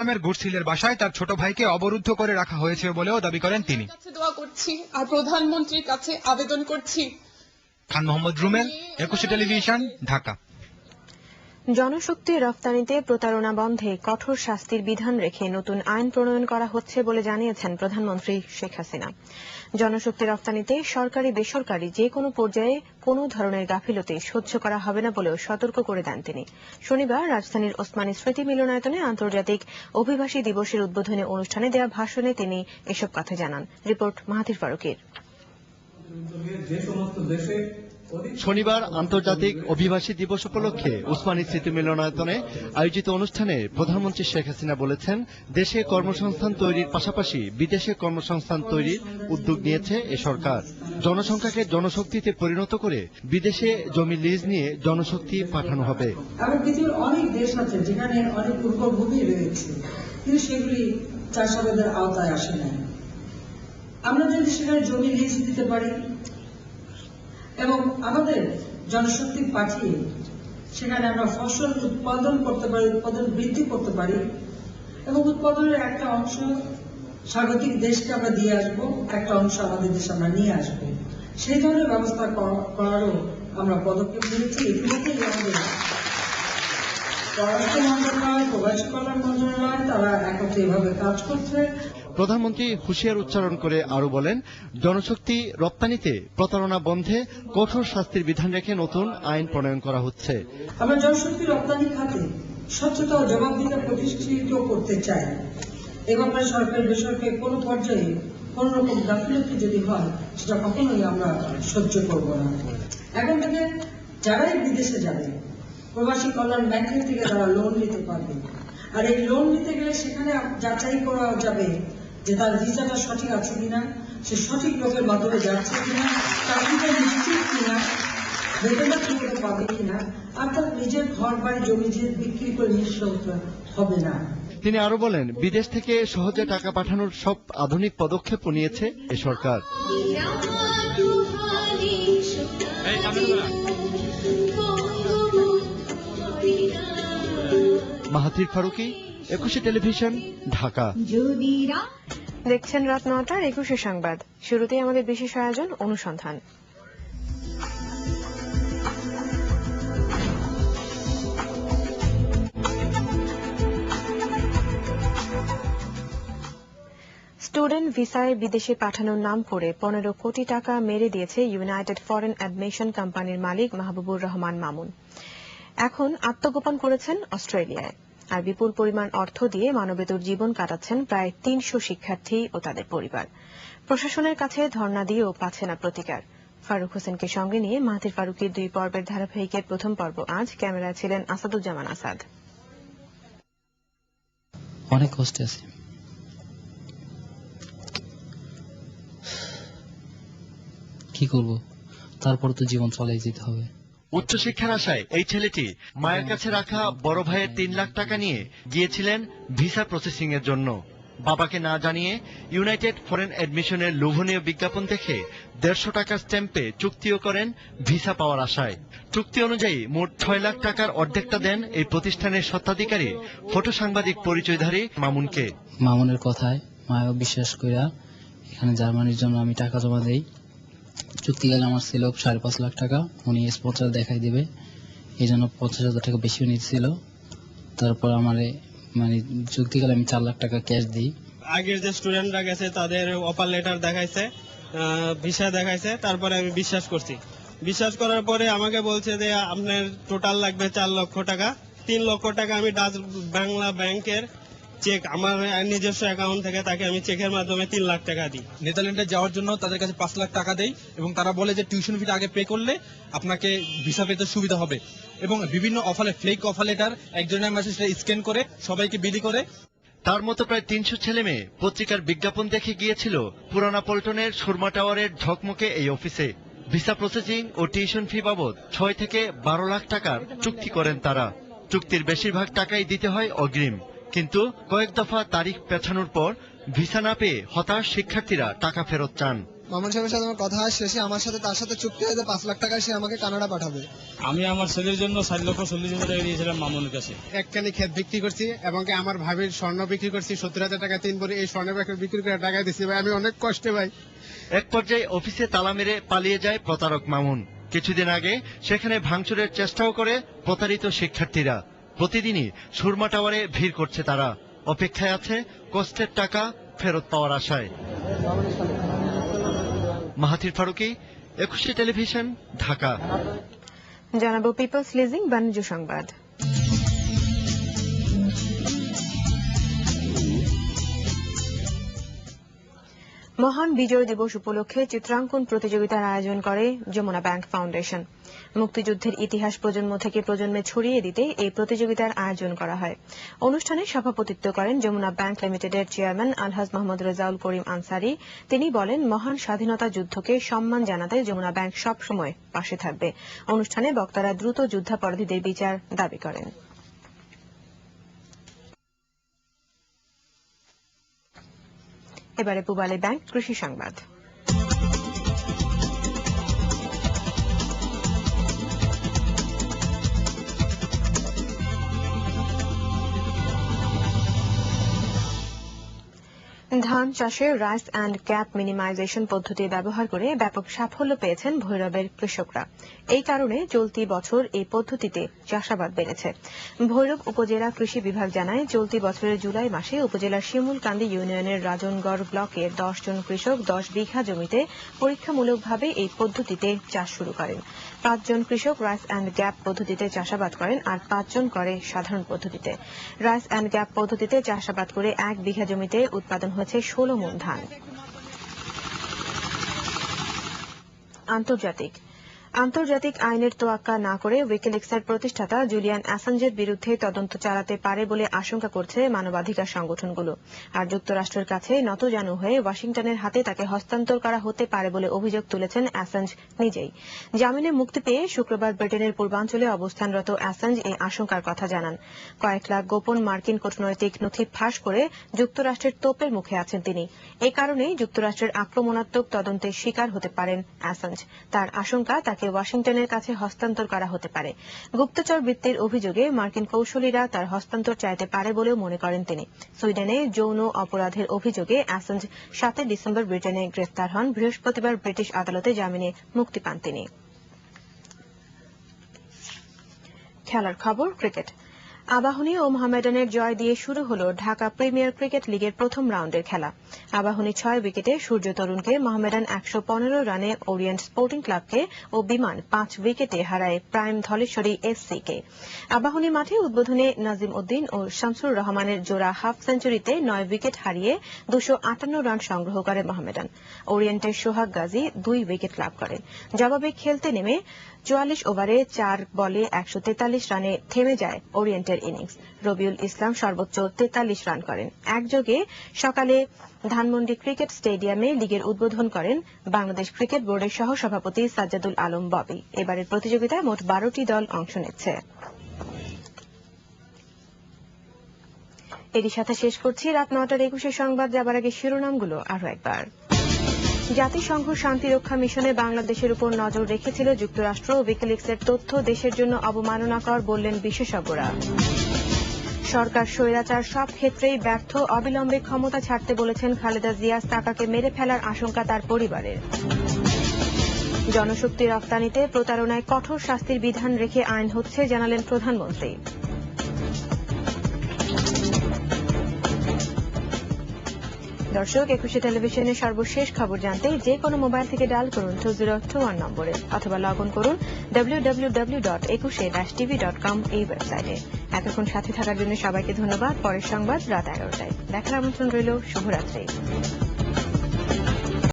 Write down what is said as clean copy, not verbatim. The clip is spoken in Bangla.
গুডসিলের বাসায় তার ছোট ভাইকে অবরুদ্ধ করে রাখা হয়েছে বলেও দাবি করেন তিনি। দোয়া করছি আর প্রধানমন্ত্রীর কাছে আবেদন করছি। খান মোহাম্মদ রুমেল, একুশে টেলিভিশন, ঢাকা। জনশক্তি রফতানিতে প্রতারণা বন্ধে কঠোর শাস্তির বিধান রেখে নতুন আইন প্রণয়ন করা হচ্ছে বলে জানিয়েছেন প্রধানমন্ত্রী শেখ হাসিনা। জনশক্তি রফতানিতে সরকারি বেসরকারি যে কোনো পর্যায়ে কোনো ধরনের গাফিলতি সহ্য করা হবে না বলেও সতর্ক করে দেন তিনি। শনিবার রাজধানীর ওসমানী স্মৃতি মিলনায়তনে আন্তর্জাতিক অভিবাসী দিবসের উদ্বোধনী অনুষ্ঠানে দেওয়া ভাষণে তিনি এসব কথা জানান। রিপোর্ট মাহাথির ফারুকের। শনিবার আন্তর্জাতিক অভিবাসী দিবস উপলক্ষে ওসমানী স্মৃতি মিলনায়তনে আয়োজিত অনুষ্ঠানে প্রধানমন্ত্রী শেখ হাসিনা বলেছেন, দেশে কর্মসংস্থান তৈরির পাশাপাশি বিদেশে কর্মসংস্থান তৈরির উদ্যোগ নিয়েছে এ সরকার। জনসংখ্যাকে জনশক্তিতে পরিণত করে বিদেশে জমি লিজ নিয়ে জনশক্তি পাঠানো হবে। পৃথিবীর অনেক দেশ আছে যেখানে অনেক উর্বর ভূমি রয়েছে, কিন্তু সেগুলি চাষাবাদের আওতায় আসে না। আমরা যদি সেখানে জমি লিজ দিতে পারি এবং আমাদের জনশক্তি পাঠিয়ে সেখানে আমরা ফসল উৎপাদন করতে পারি, উৎপাদন বৃদ্ধি করতে পারি এবং উৎপাদনের একটা অংশ স্বাগতিক দেশকে আমরা দিয়ে আসবো, একটা অংশ আমাদের দেশে আমরা নিয়ে আসবো, সেই ধরনের ব্যবস্থা করারও আমরা পদক্ষেপ নিয়েছি। ইতিমধ্যেই আমাদের পররাষ্ট্র মন্ত্রণালয়, প্রবাসী কল্যাণ মন্ত্রণালয় তারা একত্রে এভাবে কাজ করছে। প্রধানমন্ত্রী হুঁশিয়ার উচ্চারণ করে আরো বলেন, জনশক্তি রপ্তানিতে প্রতারণা বন্ধে কঠোর শাস্তির বিধান রেখে নতুন আইন প্রণয়ন করা হচ্ছে। আমরা জনশক্তি রপ্তানি খাতে স্বচ্ছতা ও জবাবদিহিতা প্রতিষ্ঠিত করতে চাই। এ ব্যাপারে সরকারি বেসরকারি কোনো পর্যায়ে কোন রকম গাফিলতি যদি হয় সেটা কখনোই আমরা সহ্য করব না। এখন থেকে যারাই বিদেশে যাবে প্রবাসী কল্যাণ ব্যাংকের থেকে তারা লোন নিতে পারবে, আর এই লোন নিতে গেলে সেখানে যাচাই করা যাবে যে তার ভিসাটা সঠিক আছে কিনা, সে সঠিক লোকের মাধ্যমে যাচ্ছে কিনা, চাকরিটা নিশ্চিত কিনা, বেতনটা ঠিক পাবে কিনা, আর তার নিজের ঘর বাড়ি জমি বিক্রি করে নিঃস্ব হবে না। তিনি আরো বলেন, বিদেশ থেকে সহজে টাকা পাঠানোর সব আধুনিক পদক্ষেপও নিয়েছে এ সরকার। মাহাথির ফারুকি, একুশে টেলিভিশন, ঢাকা। দেখছেন রাত ৯টার একুশে সংবাদ। শুরুতেই আমাদের বিশেষ আয়োজন অনুসন্ধান। স্টুডেন্ট ভিসায় বিদেশে পাঠানোর নাম করে ১৫ কোটি টাকা মেরে দিয়েছে ইউনাইটেড ফরেন অ্যাডমিশন কোম্পানির মালিক মাহবুবুর রহমান মামুন। এখন আত্মগোপন করেছেন অস্ট্রেলিয়ায়, আর বিপুল পরিমাণ অর্থ দিয়ে মানবেতর জীবন কাটাচ্ছেন প্রায় ৩০০ শিক্ষার্থী ও তাদের পরিবার। প্রশাসনের কাছে ধর্ণা দিয়েও পাচ্ছে না প্রতিকার। ফারুক হোসেনকে সঙ্গে নিয়ে মাহাথির ফারুকের ২ পর্বের ধারাবাহিকের প্রথম পর্ব আজ। ক্যামেরায় ছিলেন আসাদুজ্জামান আসাদ। অনেক কষ্টে আছে, কি করব, তারপর তো জীবন চলেই যেতে হবে। উচ্চশিক্ষার আশায় এই ছেলেটি মায়ের কাছে রাখা বড় ভাইয়ের ৩ লাখ টাকা নিয়ে গিয়েছিলেন ভিসা প্রসেসিং এর জন্য। বাবাকে না জানিয়ে ইউনাইটেড ফরেন অ্যাডমিশনের লোভনীয় বিজ্ঞাপন দেখে ১৫০ টাকার স্ট্যাম্পে চুক্তিও করেন ভিসা পাওয়ার আশায়। চুক্তি অনুযায়ী মোট ৬ লাখ টাকার অর্ধেকটা দেন এই প্রতিষ্ঠানের স্বত্বাধিকারী ফটো সাংবাদিক পরিচয়ধারী মামুনকে। মামুনের কথায় মায়ও বিশ্বাস কইরা এখানে জার্মানির জন্য আমি টাকা জমা দেই। চুক্তি গেলে আমার ছিল ৫.৫ লাখ টাকা, উনি স্পন্সর দেখাই দিবে, এই জন্য ৫০,০০০ টাকা বেশিও নিচ্ছিল। তারপর আমার চুক্তি গেলে আমি ৪ লাখ টাকা ক্যাশ দিই। আগের যে স্টুডেন্টরা গেছে তাদের অফার লেটার দেখাইছে, ভিসা দেখাইছে, তারপরে আমি বিশ্বাস করছি। বিশ্বাস করার পরে আমাকে বলছে যে আপনার টোটাল লাগবে ৪ লক্ষ টাকা। ৩ লক্ষ টাকা আমি ডাচ বাংলা ব্যাংকের চেক, আমার নিজস্ব অ্যাকাউন্ট থেকে তাকে আমি চেকের মাধ্যমে ৩ লাখ টাকা দিই। নেদারল্যান্ডে যাওয়ার জন্য তাদের কাছে ৫ লাখ টাকা দেই এবং তারা বলে যে টিউশন ফিটা আগে পে করলে আপনাকে ভিসা পেতে সুবিধা হবে, এবং বিভিন্ন ফেক অফার লেটার একজনের মাসে সেটা স্ক্যান করে সবাইকে বিলি করে। তার মতো প্রায় ৩০০ ছেলে মেয়ে পত্রিকার বিজ্ঞাপন দেখে গিয়েছিল পুরানা পল্টনের সুরমা টাওয়ারের ঝকমকে এই অফিসে। ভিসা প্রসেসিং ও টিউশন ফি বাবদ ৬ থেকে ১২ লাখ টাকার চুক্তি করেন তারা। চুক্তির বেশিরভাগ টাকাই দিতে হয় অগ্রিম, কিন্তু কয়েক দফা তারিখ পেছানোর পর ভিসা না পেয়ে হতাশ শিক্ষার্থীরা টাকা ফেরত চান। মামুন সাহেবের সাথে আমার কথা হয়, শেষে আমার সাথে তার সাথে চুক্তি হয়েছে 5 লাখ টাকা সে আমাকে কানাডা পাঠাবে। আমি আমার ছেলের জন্য 4,40,000 টাকা দিয়েছিলাম মামুনের কাছে। একখানি ক্ষেত বিক্রি করছি এবং আমার ভাবির স্বর্ণ বিক্রি করছি 70,000 টাকা 3 ভরি। এই স্বর্ণের বিক্রি করে টাকা দিচ্ছি ভাই, আমি অনেক কষ্টে ভাই। এক পর্যায়ে অফিসে তালা মেরে পালিয়ে যায় প্রতারক মামুন। কিছুদিন আগে সেখানে ভাঙচুরের চেষ্টাও করে প্রতারিত শিক্ষার্থীরা। প্রতিদিনই সুরমা টাওয়ারে ভিড় করছে তারা, অপেক্ষায় আছে কষ্টের টাকা ফেরত পাওয়ার আশায়। মাহাথির ফারুকী, একুশে টেলিভিশন, ঢাকা। জানাবো পিপলস লিজিং বাণিজ্য সংবাদ। মহান বিজয় দিবস উপলক্ষে চিত্রাঙ্কন প্রতিযোগিতার আয়োজন করে যমুনা ব্যাংক ফাউন্ডেশন। মুক্তিযুদ্ধের ইতিহাস প্রজন্ম থেকে প্রজন্মে ছড়িয়ে দিতে এই প্রতিযোগিতার আয়োজন করা হয়। অনুষ্ঠানে সভাপতিত্ব করেন যমুনা ব্যাংক লিমিটেডের চেয়ারম্যান আলহাজ মোহাম্মদ রেজাউল করিম আনসারী। তিনি বলেন, মহান স্বাধীনতা যুদ্ধকে সম্মান জানাতে যমুনা ব্যাংক সবসময় পাশে থাকবে। অনুষ্ঠানে বক্তারা দ্রুত যুদ্ধাপরাধীদের বিচার দাবি করেন। এবারে পূবালী ব্যাংক কৃষি সংবাদ। ধান চাষে রাইস অ্যান্ড গ্যাপ মিনিমাইজেশন পদ্ধতি ব্যবহার করে ব্যাপক সাফল্য পেয়েছেন ভৈরবের কৃষকরা। এই কারণে চলতি বছর এই পদ্ধতিতে চাষাবাদ বেড়েছে। ভৈরব উপজেলা কৃষি বিভাগ জানায়, চলতি বছরের জুলাই মাসে উপজেলার শিমুলকান্দি ইউনিয়নের রাজনগড় ব্লকের 10 জন কৃষক 10 বিঘা জমিতে পরীক্ষামূলকভাবে এই পদ্ধতিতে চাষ শুরু করেন। 5 জন কৃষক রাইস অ্যান্ড গ্যাপ পদ্ধতিতে চাষাবাদ করেন আর 5 জন করে সাধারণ পদ্ধতিতে। রাইস অ্যান্ড গ্যাপ পদ্ধতিতে চাষাবাদ করে 1 বিঘা জমিতে উৎপাদন হয়েছে 16 মণ ধান। আন্তর্জাতিক আইনের তোয়াক্কা না করে উইকিলিক্সের প্রতিষ্ঠাতা জুলিয়ান অ্যাসাঞ্জের বিরুদ্ধে তদন্ত চালাতে পারে বলে আশঙ্কা করছে মানবাধিকার সংগঠনগুলো। আর যুক্তরাষ্ট্রের কাছে নতজানু হয়ে ওয়াশিংটনের হাতে তাকে হস্তান্তর করা হতে পারে বলে অভিযোগ তুলেছেন অ্যাসাঞ্জ নিজেই। জামিনে মুক্তি পেয়ে শুক্রবার ব্রিটেনের পূর্বাঞ্চলে অবস্থানরত অ্যাসাঞ্জ এই আশঙ্কার কথা জানান। কয়েক লাখ গোপন মার্কিন কূটনৈতিক নথি ফাঁস করে যুক্তরাষ্ট্রের তোপের মুখে আছেন তিনি। এই কারণেই যুক্তরাষ্ট্রের আক্রমণাত্মক তদন্তের শিকার হতে পারেন অ্যাসাঞ্জ। তার আশঙ্কা তাকে ওয়াশিংটনের কাছে হস্তান্তর করা হতে পারে। গুপ্তচর বৃত্তির অভিযোগে মার্কিন কৌশলীরা তার হস্তান্তর চাইতে পারে বলেও মনে করেন তিনি। সুইডেনে যৌন অপরাধের অভিযোগে অ্যাসাঞ্জ 7 ডিসেম্বর ব্রিটেনে গ্রেফতার হন। বৃহস্পতিবার ব্রিটিশ আদালতে জামিনে মুক্তি পান তিনি। খেলার খবর, ক্রিকেট। আবাহনী ও মোহামেডানের জয় দিয়ে শুরু হল ঢাকা প্রিমিয়ার ক্রিকেট লিগের প্রথম রাউন্ডের খেলা। আবাহনী 6 উইকেটে সূর্য তরুণকে, মোহামেডান 115 রানে ওরিয়েন্ট স্পোর্টিং ক্লাবকে ও বিমান 5 উইকেটে হারায় প্রাইম ধলেশ্বরী এফসিকে। আবাহনী মাঠে উদ্বোধনে নাজিম উদ্দিন ও শামসুর রহমানের জোড়া হাফ সেঞ্চুরিতে 9 উইকেট হারিয়ে 258 রান সংগ্রহ করে মোহামেডান। ওরিয়েন্টের সোহাগ গাজী 2 উইকেট লাভ করেন। জবাবে খেলতে নেমে 44 ওভারে 4 বলে 143 রানে থেমে যায় ওরিয়েন্টের ইনিংস। রবিউল ইসলাম সর্বোচ্চ 43 রান করেন। একযোগে সকালে ধানমন্ডি ক্রিকেট স্টেডিয়ামে লিগের উদ্বোধন করেন বাংলাদেশ ক্রিকেট বোর্ডের সহ সভাপতি সাজ্জাদুল আলম ববি। এবারের প্রতিযোগিতায় মোট 12টি দল অংশ নিচ্ছে। এরই সাথে শেষ করছি রাত 9টার 21 সংবাদ। যাবার আগে শিরোনামগুলো আরো একবার। জাতিসংঘ শান্তিরক্ষা মিশনে বাংলাদেশের উপর নজর রেখেছিল যুক্তরাষ্ট্র। উইকিলিক্সের তথ্য দেশের জন্য অবমাননাকর বললেন বিশেষজ্ঞরা। সরকার স্বৈরাচার সব ক্ষেত্রেই ব্যর্থ, অবিলম্বে ক্ষমতা ছাড়তে বলেছেন খালেদা জিয়া। তাকাকে মেরে ফেলার আশঙ্কা তার পরিবারের। জনশক্তি রপ্তানিতে প্রতারণায় কঠোর শাস্তির বিধান রেখে আইন হচ্ছে, জানালেন প্রধানমন্ত্রী। দর্শক, 21 টেলিভিশনের সর্বশেষ খবর জানতে যে কোনো মোবাইল থেকে ডায়াল করুন 2021 নম্বরে অথবা লগ ইন করুন www.21-tv.com এই ওয়েবসাইটে। এতক্ষণ সাথে থাকার জন্য সবাইকে ধন্যবাদ। পরের সংবাদ রাত 11টায় দেখার আমন্ত্রণ রইল। শুভরাত্রি।